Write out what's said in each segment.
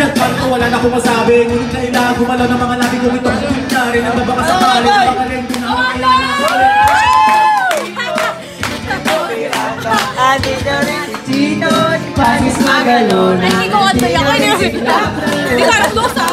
Jet Parto, wala na akong masabi. Ngunit kailangan gumalaw ng mga labi kong ito. Kunyari na babaka sakali. Baka rin pinakakailangan ng sakali. Andito rin si Chino, si Panis Magalona. Hindi ko antay ako. Hindi ka alam dosa.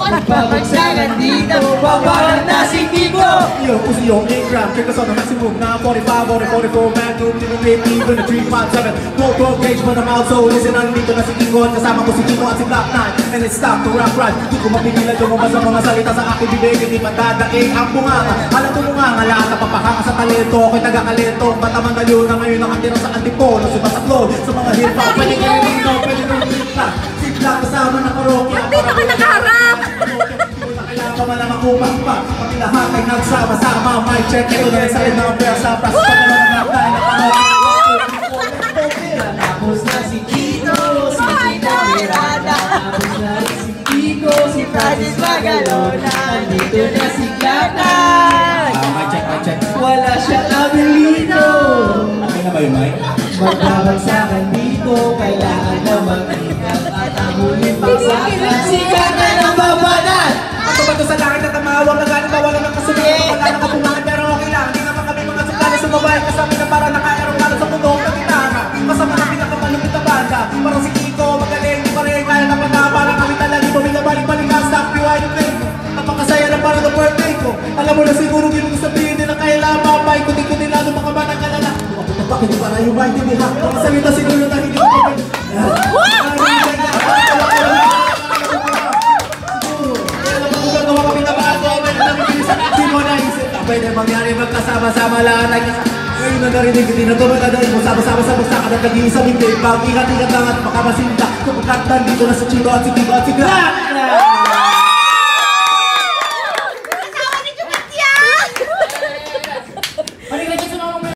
Pabagsagan dito, babaran na si Tigo. Yo, pussy yung 8 gram, check us on the maximum. 945 or 44 magnum, tinupit even the 357. Go gauge for the mouth, so listen, nandito na si Tigo. At kasama ko si Tigo at si Black Knight. And it's stop to rap right. Di ko mapigilan lumabas ang mga salita sa aking bibig. Hindi magdadaing ang bunganga. Alam ko bunganga, lahat na papahanga sa talento. Ako'y taga-kalento, matamang daliw na ngayon nakatira sa antipolo. Sumasaklod sa mga hip-hop. Pwede ka rin dito, pwede ka rin dito. Si Black kasama na parokya. Dito ka nakaharap. Kailangan pa man ang makupang pa. Pati lahat ay nagsama-sama. Mic check, ito na rin sa rin ng pera sa pras. Tapos na si Chino, si Gina Miranda. Tapos na rin si Tigo, si Francis Magalona. Andito na si Glana. Mic check. Wala siyang Abelino. Okay na ba yung mic? Magbabagsakan dito, kailangan na mag-ingat. At ang huling bagsakan, sikat na ng babanan. Ako ba ito sa langit at tamawag na galing bawala ng kasunod? Wala nang kapumangan pero okay lang. Hindi naman kami mga suplano sumabay. Kasama na para naka-aeroplano sa puno ng gitara. Kasama na pinakamalupit na banda. Parang si Kiko, magaling, di pa rin kaya naman na. Parang kami talaga, bumigabalik-balik na stop, rewind and play. Napakasaya na parang the birthday ko. Alam mo na siguro hindi mo sabihin din na kailangan mapay. Kundi-kundi lalo mga batang kalala. Bakit di para yung mind hindi ha? Mga salita siguro na hindi ko kami. Pwede mangyari magkasama-sama lahat ay ngayon na narinig ko din na tumatadain mo sama-sama sa bagsakan at nag-iisang hindi pag-ingat-ingat lang at makamasinta kapagkat nandito na sa Chino at si Tigo at si Glana.